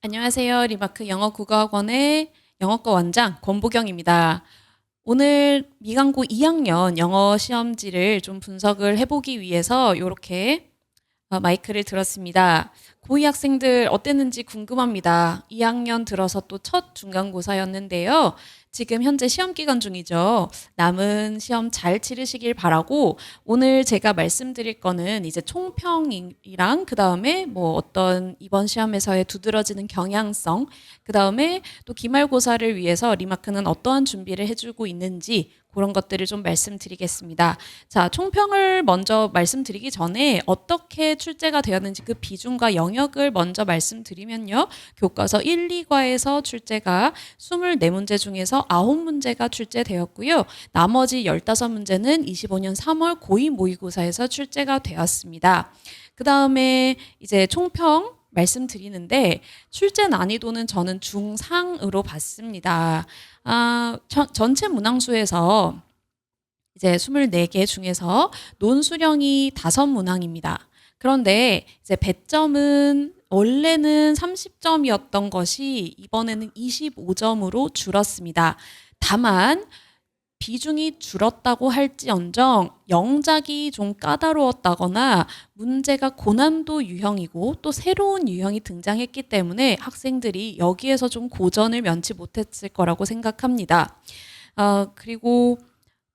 안녕하세요. 리마크 영어국어학원의 영어과 원장 권보경입니다. 오늘 미강고 2학년 영어 시험지를 좀 분석을 해보기 위해서 이렇게 마이크를 들었습니다. 고2 학생들 어땠는지 궁금합니다. 2학년 들어서 또 첫 중간고사였는데요. 지금 현재 시험 기간 중이죠. 남은 시험 잘 치르시길 바라고 오늘 제가 말씀드릴 거는 이제 총평이랑 그 다음에 뭐 어떤 이번 시험에서의 두드러지는 경향성, 그 다음에 또 기말고사를 위해서 리마크는 어떠한 준비를 해주고 있는지 그런 것들을 좀 말씀드리겠습니다. 자, 총평을 먼저 말씀드리기 전에 어떻게 출제가 되었는지 그 비중과 영역을 먼저 말씀드리면요. 교과서 1, 2과에서 출제가 24문제 중에서 9문제가 출제되었고요. 나머지 15문제는 25년 3월 고2 모의고사에서 출제가 되었습니다. 그 다음에 이제 총평 말씀드리는데 출제 난이도는 저는 중상으로 봤습니다. 전체 문항수에서 이제 24개 중에서 논수령이 5문항입니다. 그런데 이제 배점은 원래는 30점이었던 것이 이번에는 25점으로 줄었습니다. 다만 비중이 줄었다고 할지언정 영작이 좀 까다로웠다거나 문제가 고난도 유형이고 또 새로운 유형이 등장했기 때문에 학생들이 여기에서 좀 고전을 면치 못했을 거라고 생각합니다. 그리고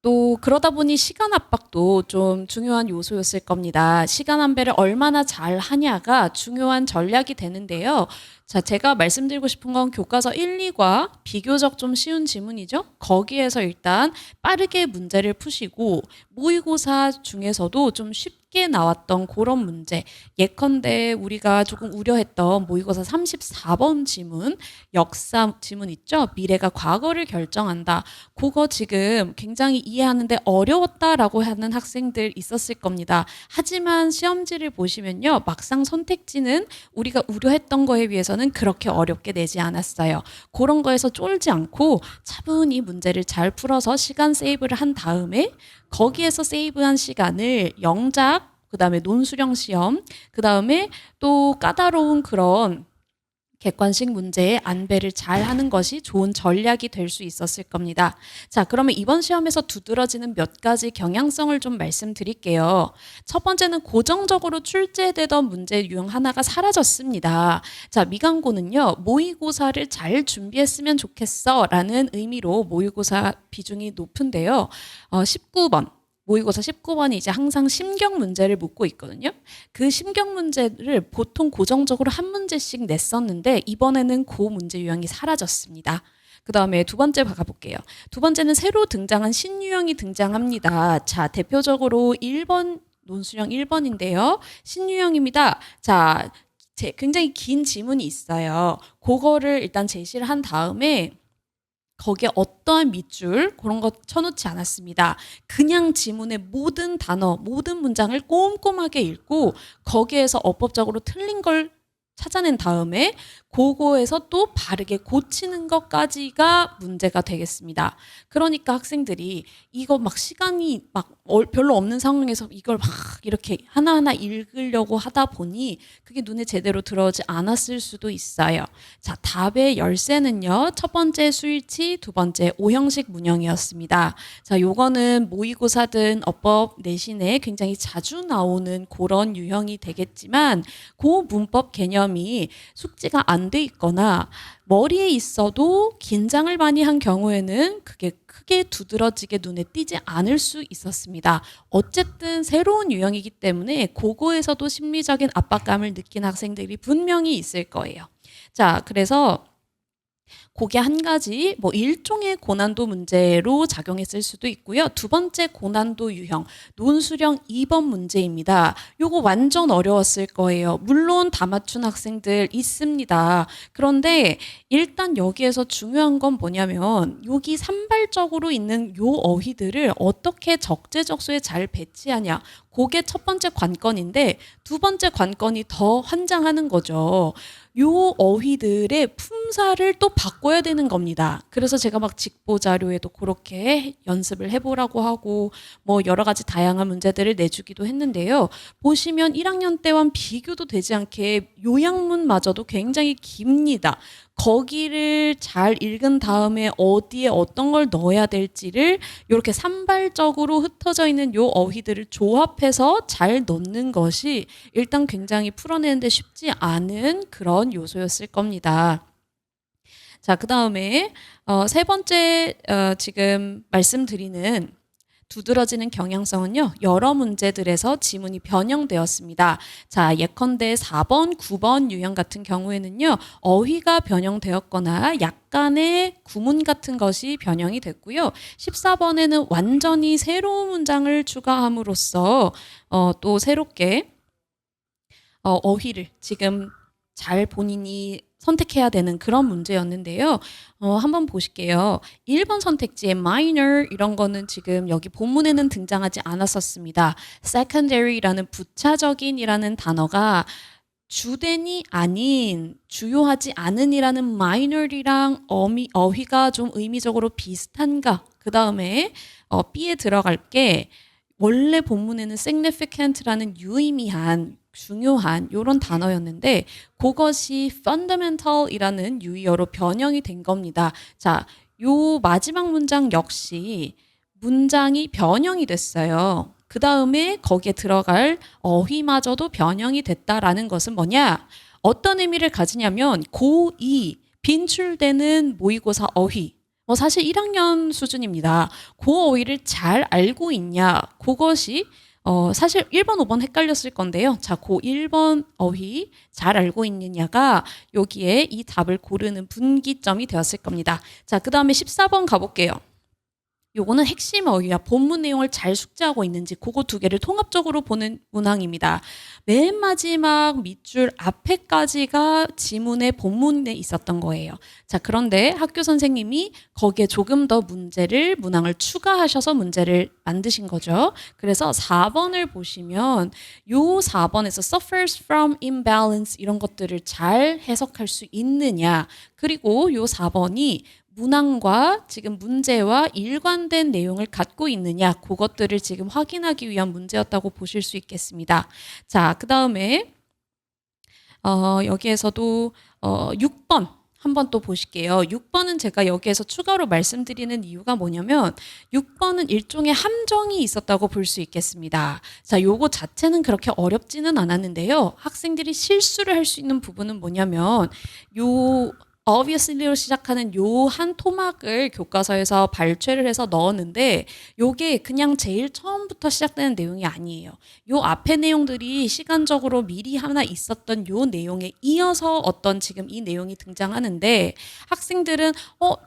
또 그러다 보니 시간 압박도 좀 중요한 요소였을 겁니다. 시간 안배를 얼마나 잘 하냐가 중요한 전략이 되는데요. 자, 제가 말씀드리고 싶은 건 교과서 1, 2과 비교적 좀 쉬운 지문이죠. 거기에서 일단 빠르게 문제를 푸시고 모의고사 중에서도 좀 쉽게 나왔던 그런 문제. 예컨대 우리가 조금 우려했던 모의고사 34번 지문, 역사 지문 있죠. 미래가 과거를 결정한다. 그거 지금 굉장히 이해하는데 어려웠다라고 하는 학생들 있었을 겁니다. 하지만 시험지를 보시면요. 막상 선택지는 우리가 우려했던 거에 비해서는 그렇게 어렵게 내지 않았어요. 그런 거에서 쫄지 않고 차분히 문제를 잘 풀어서 시간 세이브를 한 다음에 거기에서 세이브한 시간을 영작, 그 다음에 논수령 시험, 그 다음에 또 까다로운 그런 객관식 문제의 안배를 잘 하는 것이 좋은 전략이 될 수 있었을 겁니다. 자, 그러면 이번 시험에서 두드러지는 몇 가지 경향성을 좀 말씀드릴게요. 첫 번째는 고정적으로 출제되던 문제 유형 하나가 사라졌습니다. 자, 미강고는요, 모의고사를 잘 준비했으면 좋겠어 라는 의미로 모의고사 비중이 높은데요. 19번. 모의고사 19번이 이제 항상 심경 문제를 묻고 있거든요. 그 심경 문제를 보통 고정적으로 한 문제씩 냈었는데 이번에는 그 문제 유형이 사라졌습니다. 그 다음에 두 번째 가볼게요. 두 번째는 새로 등장한 신유형이 등장합니다. 자, 대표적으로 1번 논수령 1번인데요. 신유형입니다. 자, 굉장히 긴 지문이 있어요. 그거를 일단 제시를 한 다음에 거기에 어떠한 밑줄 그런 거 쳐놓지 않았습니다. 그냥 지문의 모든 단어, 모든 문장을 꼼꼼하게 읽고 거기에서 어법적으로 틀린 걸 찾아낸 다음에 그거에서 또 바르게 고치는 것까지가 문제가 되겠습니다. 그러니까 학생들이 이거 막 시간이 막 별로 없는 상황에서 이걸 막 이렇게 하나하나 읽으려고 하다 보니 그게 눈에 제대로 들어오지 않았을 수도 있어요. 자, 답의 열쇠는요. 첫 번째 수일치, 두 번째 오형식 문형이었습니다. 자, 요거는 모의고사든 어법 내신에 굉장히 자주 나오는 그런 유형이 되겠지만 그 문법 개념이 숙지가 안 돼 있거나 머리에 있어도 긴장을 많이 한 경우에는 그게 크게 두드러지게 눈에 띄지 않을 수 있었습니다. 어쨌든 새로운 유형이기 때문에 그거에서도 심리적인 압박감을 느낀 학생들이 분명히 있을 거예요. 자, 그래서 그게 한 가지 뭐 일종의 고난도 문제로 작용했을 수도 있고요. 두 번째 고난도 유형 논수령 2번 문제입니다. 요거 완전 어려웠을 거예요. 물론 다 맞춘 학생들 있습니다. 그런데 일단 여기에서 중요한 건 뭐냐면 여기 산발적으로 있는 요 어휘들을 어떻게 적재적소에 잘 배치하냐. 그게 첫 번째 관건인데 두 번째 관건이 더 환장하는 거죠. 요 어휘들의 품사를 또 바꿔야 되는 겁니다. 그래서 제가 막 직보 자료에도 그렇게 연습을 해보라고 하고 뭐 여러 가지 다양한 문제들을 내주기도 했는데요. 보시면 1학년 때와는 비교도 되지 않게 요약문마저도 굉장히 깁니다. 거기를 잘 읽은 다음에 어디에 어떤 걸 넣어야 될지를 이렇게 산발적으로 흩어져 있는 요 어휘들을 조합해서 잘 넣는 것이 일단 굉장히 풀어내는데 쉽지 않은 그런 요소였을 겁니다. 자, 그 다음에 세 번째 지금 말씀드리는 두드러지는 경향성은요. 여러 문제들에서 지문이 변형되었습니다. 자, 예컨대 4번, 9번 유형 같은 경우에는요. 어휘가 변형되었거나 약간의 구문 같은 것이 변형이 됐고요. 14번에는 완전히 새로운 문장을 추가함으로써 또 새롭게 어휘를 지금 잘 본인이 선택해야 되는 그런 문제였는데요. 한번 보실게요. 1번 선택지에 minor 이런 거는 지금 여기 본문에는 등장하지 않았었습니다. secondary라는 부차적인이라는 단어가 주된이 아닌 주요하지 않은이라는 minor이랑 어휘가 좀 의미적으로 비슷한가? 그 다음에 B에 들어갈 게 원래 본문에는 significant라는 유의미한 중요한 이런 단어였는데 그것이 fundamental이라는 유의어로 변형이 된 겁니다. 자, 요 마지막 문장 역시 문장이 변형이 됐어요. 그 다음에 거기에 들어갈 어휘마저도 변형이 됐다라는 것은 뭐냐? 어떤 의미를 가지냐면 고2 빈출되는 모의고사 어휘. 사실 1학년 수준입니다. 그 어휘를 잘 알고 있냐? 그것이 사실 1번, 5번 헷갈렸을 건데요. 자, 그 1번 어휘 잘 알고 있느냐가 여기에 이 답을 고르는 분기점이 되었을 겁니다. 자, 그 다음에 14번 가볼게요. 요거는 핵심 어휘와 본문 내용을 잘 숙지하고 있는지 그거 두 개를 통합적으로 보는 문항입니다. 맨 마지막 밑줄 앞에까지가 지문의 본문에 있었던 거예요. 자, 그런데 학교 선생님이 거기에 조금 더 문항을 추가하셔서 문제를 만드신 거죠. 그래서 4번을 보시면 요 4번에서 suffers from imbalance 이런 것들을 잘 해석할 수 있느냐. 그리고 요 4번이 문항과 지금 문제와 일관된 내용을 갖고 있느냐 그것들을 지금 확인하기 위한 문제였다고 보실 수 있겠습니다. 자, 그 다음에 여기에서도 6번 한번 또 보실게요. 6번은 제가 여기에서 추가로 말씀드리는 이유가 뭐냐면 6번은 일종의 함정이 있었다고 볼 수 있겠습니다. 자, 요거 자체는 그렇게 어렵지는 않았는데요. 학생들이 실수를 할 수 있는 부분은 뭐냐면 요 obviously로 시작하는 요 한 토막을 교과서에서 발췌를 해서 넣었는데 요게 그냥 제일 처음부터 시작되는 내용이 아니에요. 요 앞에 내용들이 시간적으로 미리 하나 있었던 요 내용에 이어서 어떤 지금 이 내용이 등장하는데 학생들은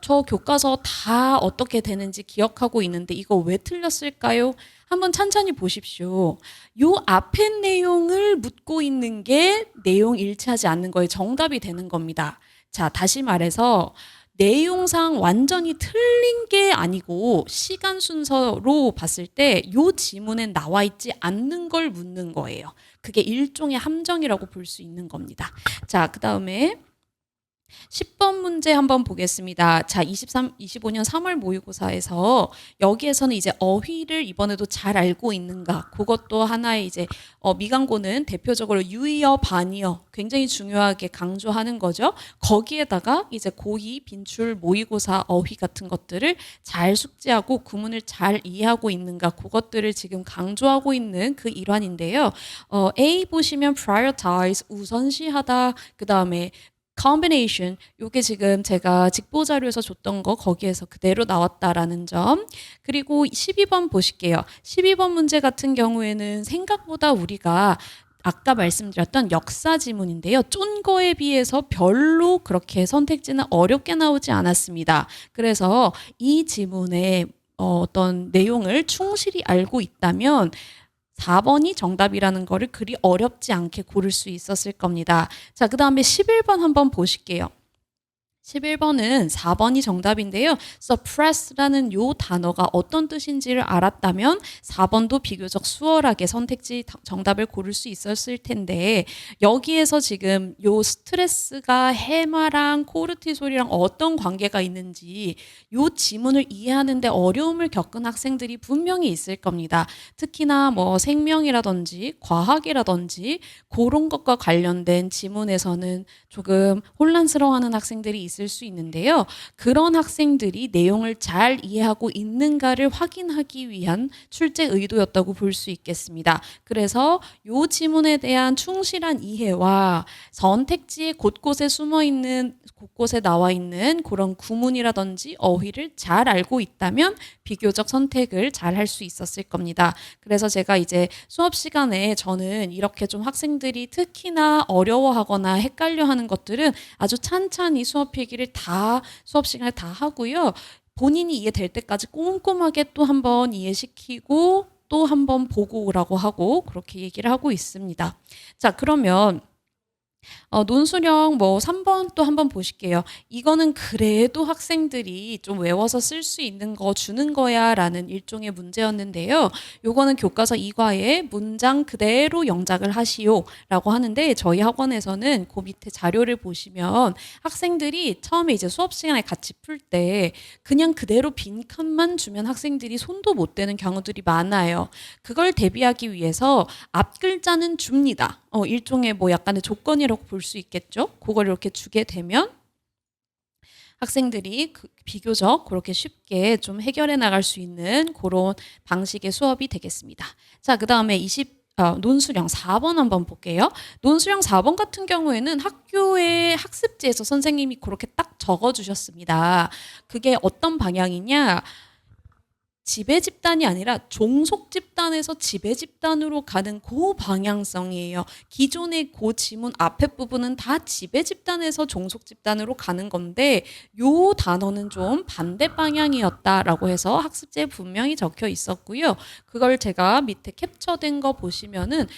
저 교과서 다 어떻게 되는지 기억하고 있는데 이거 왜 틀렸을까요? 한번 찬찬히 보십시오. 요 앞에 내용을 묻고 있는 게 내용 일치하지 않는 거에 정답이 되는 겁니다. 자, 다시 말해서 내용상 완전히 틀린 게 아니고 시간 순서로 봤을 때 요 지문에 나와 있지 않는 걸 묻는 거예요. 그게 일종의 함정이라고 볼 수 있는 겁니다. 자, 그 다음에 10번 문제 한번 보겠습니다. 자, 25년 3월 모의고사에서 여기에서는 이제 어휘를 이번에도 잘 알고 있는가? 그것도 하나의 이제 미강고는 대표적으로 유의어, 반의어 굉장히 중요하게 강조하는 거죠. 거기에다가 이제 고2 빈출 모의고사 어휘 같은 것들을 잘 숙지하고 구문을 잘 이해하고 있는가? 그것들을 지금 강조하고 있는 그 일환인데요. A 보시면 prioritize 우선시하다. 그 다음에 combination 요게 지금 제가 직보 자료에서 줬던 거 거기에서 그대로 나왔다라는 점. 그리고 12번 보실게요. 12번 문제 같은 경우에는 생각보다 우리가 아까 말씀드렸던 역사 지문인데요. 쫀 거에 비해서 별로 그렇게 선택지는 어렵게 나오지 않았습니다. 그래서 이 지문의 어떤 내용을 충실히 알고 있다면 4번이 정답이라는 거를 그리 어렵지 않게 고를 수 있었을 겁니다. 자, 그 다음에 11번 한번 보실게요. 11번은 4번이 정답인데요. suppress라는 요 단어가 어떤 뜻인지를 알았다면 4번도 비교적 수월하게 선택지 정답을 고를 수 있었을 텐데 여기에서 지금 요 스트레스가 해마랑 코르티솔이랑 어떤 관계가 있는지 요 지문을 이해하는데 어려움을 겪은 학생들이 분명히 있을 겁니다. 특히나 뭐 생명이라든지 과학이라든지 그런 것과 관련된 지문에서는 조금 혼란스러워하는 학생들이 있을 수 있는데요. 그런 학생들이 내용을 잘 이해하고 있는가를 확인하기 위한 출제 의도였다고 볼 수 있겠습니다. 그래서 이 지문에 대한 충실한 이해와 선택지의 곳곳에 숨어 있는 곳곳에 나와 있는 그런 구문이라든지 어휘를 잘 알고 있다면 비교적 선택을 잘 할 수 있었을 겁니다. 그래서 제가 이제 수업 시간에 저는 이렇게 좀 학생들이 특히나 어려워하거나 헷갈려하는 것들은 아주 찬찬히 수업 필기를 다 수업 시간에 다 하고요. 본인이 이해될 때까지 꼼꼼하게 또 한번 이해시키고 또 한번 보고 오라고 하고 그렇게 얘기를 하고 있습니다. 자, 그러면 논술형 뭐 3번 또 한번 보실게요. 이거는 그래도 학생들이 좀 외워서 쓸 수 있는 거 주는 거야 라는 일종의 문제였는데요. 요거는 교과서 2과에 문장 그대로 영작을 하시오 라고 하는데 저희 학원에서는 그 밑에 자료를 보시면 학생들이 처음에 이제 수업 시간에 같이 풀 때 그냥 그대로 빈칸만 주면 학생들이 손도 못 대는 경우들이 많아요. 그걸 대비하기 위해서 앞 글자는 줍니다. 일종의 뭐 약간의 조건이라고 볼 수 있겠죠. 그걸 이렇게 주게 되면 학생들이 비교적 그렇게 쉽게 좀 해결해 나갈 수 있는 그런 방식의 수업이 되겠습니다. 자, 그 다음에 논술형 4번 한번 볼게요. 논술형 4번 같은 경우에는 학교의 학습지에서 선생님이 그렇게 딱 적어주셨습니다. 그게 어떤 방향이냐? 지배 집단이 아니라 종속 집단에서 지배 집단으로 가는 그 방향성이에요. 기존의 그 지문 앞에 부분은 다 지배 집단에서 종속 집단으로 가는 건데 요 단어는 좀 반대 방향이었다라고 해서 학습지에 분명히 적혀 있었고요. 그걸 제가 밑에 캡처된 거 보시면은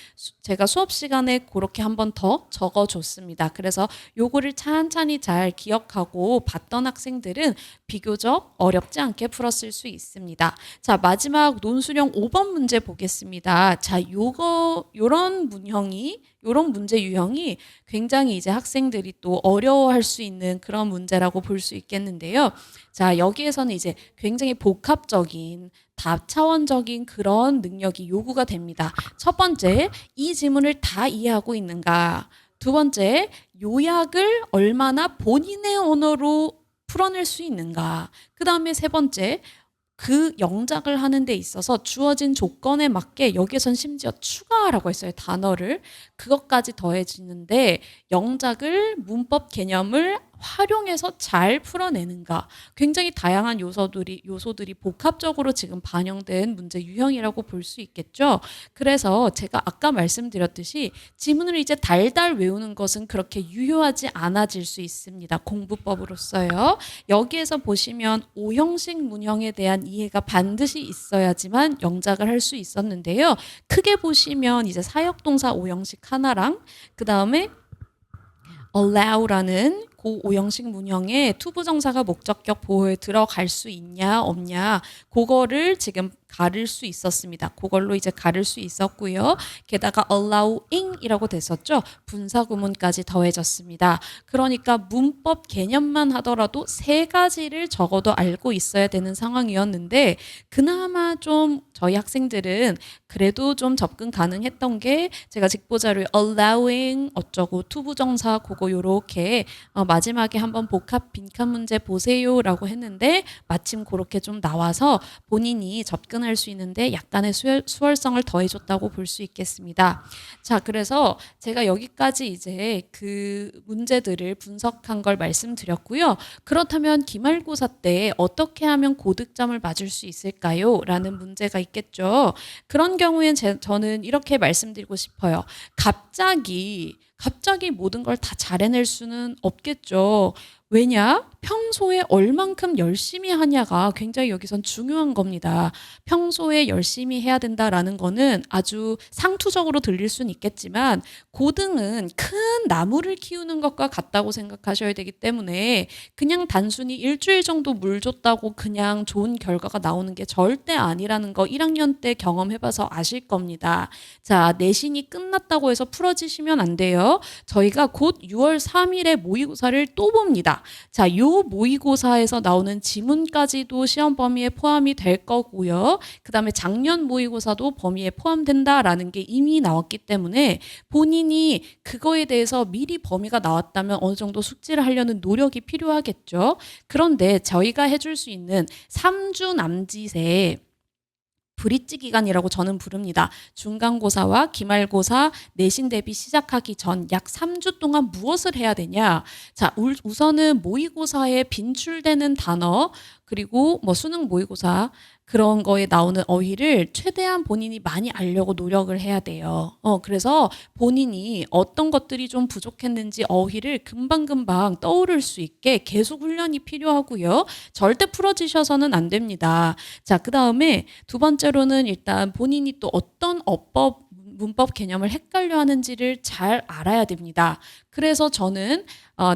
제가 수업 시간에 그렇게 한 번 더 적어줬습니다. 그래서 요거를 찬찬히 잘 기억하고 봤던 학생들은 비교적 어렵지 않게 풀었을 수 있습니다. 자, 마지막 논술형 5번 문제 보겠습니다. 자, 요런 문제 유형이 굉장히 이제 학생들이 또 어려워할 수 있는 그런 문제라고 볼 수 있겠는데요. 자, 여기에서는 이제 굉장히 복합적인 다차원적인 그런 능력이 요구가 됩니다. 첫 번째, 이 지문을 다 이해하고 있는가? 두 번째, 요약을 얼마나 본인의 언어로 풀어낼 수 있는가? 그 다음에 세 번째, 그 영작을 하는 데 있어서 주어진 조건에 맞게 여기선 심지어 추가라고 했어요. 단어를. 그것까지 더해지는데 영작을 문법 개념을 활용해서 잘 풀어내는가. 굉장히 다양한 요소들이 복합적으로 지금 반영된 문제 유형이라고 볼 수 있겠죠. 그래서 제가 아까 말씀드렸듯이 지문을 이제 달달 외우는 것은 그렇게 유효하지 않아질 수 있습니다. 공부법으로서요. 여기에서 보시면 오형식 문형에 대한 이해가 반드시 있어야지만 영작을 할 수 있었는데요. 크게 보시면 이제 사역동사 오형식 하나랑 그 다음에 allow라는 그 오형식 문형에 투부정사가 목적격 보호에 들어갈 수 있냐 없냐 그거를 지금 가를 수 있었습니다. 그걸로 이제 가를 수 있었고요. 게다가 allowing이라고 됐었죠. 분사구문까지 더해졌습니다. 그러니까 문법 개념만 하더라도 세 가지를 적어도 알고 있어야 되는 상황이었는데 그나마 좀 저희 학생들은 그래도 좀 접근 가능했던 게 제가 직보자료에 allowing 어쩌고 투부정사 그거 요렇게 마지막에 한번 복합 빈칸 문제 보세요라고 했는데 마침 그렇게 좀 나와서 본인이 접근할 수 있는데 약간의 수월성을 더해줬다고 볼 수 있겠습니다. 자, 그래서 제가 여기까지 이제 그 문제들을 분석한 걸 말씀드렸고요. 그렇다면 기말고사 때 어떻게 하면 고득점을 맞을 수 있을까요? 라는 문제가 있겠죠. 그런 경우엔 저는 이렇게 말씀드리고 싶어요. 갑자기 갑자기 모든 걸 다 잘해낼 수는 없겠죠. 왜냐? 평소에 얼만큼 열심히 하냐가 굉장히 여기선 중요한 겁니다. 평소에 열심히 해야 된다라는 거는 아주 상투적으로 들릴 수는 있겠지만 고등은 큰 나무를 키우는 것과 같다고 생각하셔야 되기 때문에 그냥 단순히 일주일 정도 물 줬다고 그냥 좋은 결과가 나오는 게 절대 아니라는 거 1학년 때 경험해봐서 아실 겁니다. 자, 내신이 끝났다고 해서 풀어지시면 안 돼요. 저희가 곧 6월 3일에 모의고사를 또 봅니다. 자, 요 모의고사에서 나오는 지문까지도 시험 범위에 포함이 될 거고요. 그 다음에 작년 모의고사도 범위에 포함된다라는 게 이미 나왔기 때문에 본인이 그거에 대해서 미리 범위가 나왔다면 어느 정도 숙지를 하려는 노력이 필요하겠죠. 그런데 저희가 해줄 수 있는 3주 남짓의 브릿지 기간이라고 저는 부릅니다. 중간고사와 기말고사 내신 대비 시작하기 전 약 3주 동안 무엇을 해야 되냐? 자, 우선은 모의고사에 빈출되는 단어 그리고 뭐 수능 모의고사 그런 거에 나오는 어휘를 최대한 본인이 많이 알려고 노력을 해야 돼요. 그래서 본인이 어떤 것들이 좀 부족했는지 어휘를 금방금방 떠오를 수 있게 계속 훈련이 필요하고요. 절대 풀어지셔서는 안 됩니다. 자, 그 다음에 두 번째로는 일단 본인이 또 어떤 어법, 문법 개념을 헷갈려 하는지를 잘 알아야 됩니다. 그래서 저는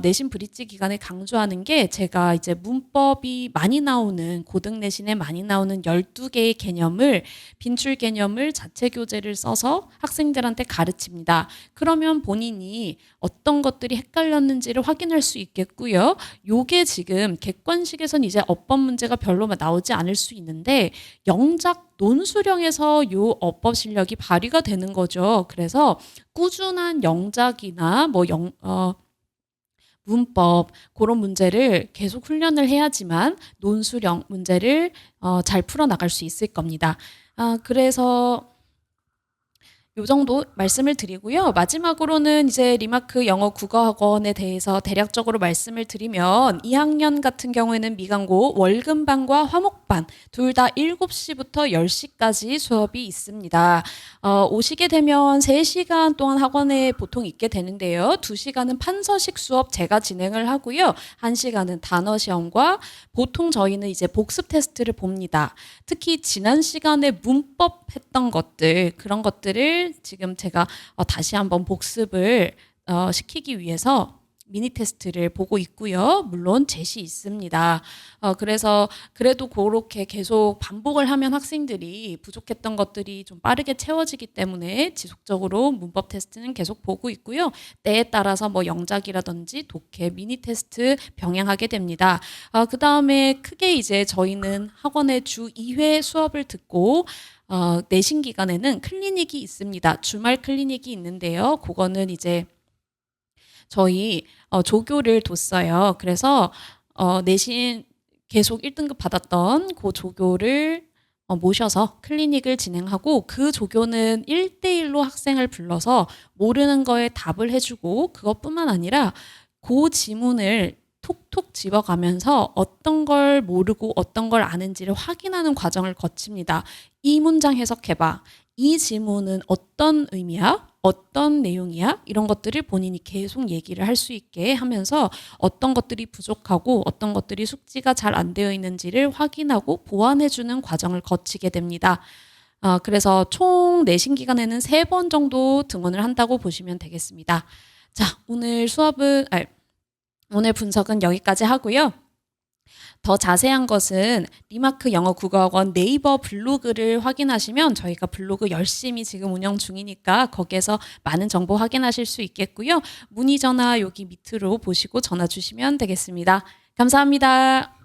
내신 브릿지 기간에 강조하는 게 제가 이제 문법이 많이 나오는 고등 내신에 많이 나오는 12개의 개념을 빈출 개념을 자체 교재를 써서 학생들한테 가르칩니다. 그러면 본인이 어떤 것들이 헷갈렸는지를 확인할 수 있겠고요. 요게 지금 객관식에선 이제 어법 문제가 별로 나오지 않을 수 있는데 영작 논수령에서 요 어법 실력이 발휘가 되는 거죠. 그래서 꾸준한 영작이나 문법 그런 문제를 계속 훈련을 해야지만 논수령 문제를 잘 풀어나갈 수 있을 겁니다. 그래서 요 정도 말씀을 드리고요. 마지막으로는 이제 리마크 영어 국어학원에 대해서 대략적으로 말씀을 드리면 2학년 같은 경우에는 미강고 월금반과 화목반 둘 다 7시부터 10시까지 수업이 있습니다. 오시게 되면 3시간 동안 학원에 보통 있게 되는데요. 2시간은 판서식 수업 제가 진행을 하고요. 1시간은 단어 시험과 보통 저희는 이제 복습 테스트를 봅니다. 특히 지난 시간에 문법 했던 것들 그런 것들을 지금 제가 다시 한번 복습을 시키기 위해서 미니 테스트를 보고 있고요. 물론 제시 있습니다. 그래서 그래도 그렇게 계속 반복을 하면 학생들이 부족했던 것들이 좀 빠르게 채워지기 때문에 지속적으로 문법 테스트는 계속 보고 있고요. 때에 따라서 뭐 영작이라든지 독해, 미니 테스트 병행하게 됩니다. 그 다음에 크게 이제 저희는 학원의 주 2회 수업을 듣고 내신 기간에는 클리닉이 있습니다. 주말 클리닉이 있는데요. 그거는 이제 저희 조교를 뒀어요. 그래서 내신 계속 1등급 받았던 그 조교를 모셔서 클리닉을 진행하고 그 조교는 1대1로 학생을 불러서 모르는 거에 답을 해주고 그것뿐만 아니라 그 지문을 톡톡 집어가면서 어떤 걸 모르고 어떤 걸 아는지를 확인하는 과정을 거칩니다. 이 문장 해석해봐. 이 지문은 어떤 의미야? 어떤 내용이야? 이런 것들을 본인이 계속 얘기를 할 수 있게 하면서 어떤 것들이 부족하고 어떤 것들이 숙지가 잘 안 되어 있는지를 확인하고 보완해주는 과정을 거치게 됩니다. 그래서 총 내신 기간에는 3번 정도 등원을 한다고 보시면 되겠습니다. 자, 오늘 분석은 여기까지 하고요. 더 자세한 것은 리마크 영어 국어학원 네이버 블로그를 확인하시면 저희가 블로그 열심히 지금 운영 중이니까 거기에서 많은 정보 확인하실 수 있겠고요. 문의 전화 여기 밑으로 보시고 전화 주시면 되겠습니다. 감사합니다.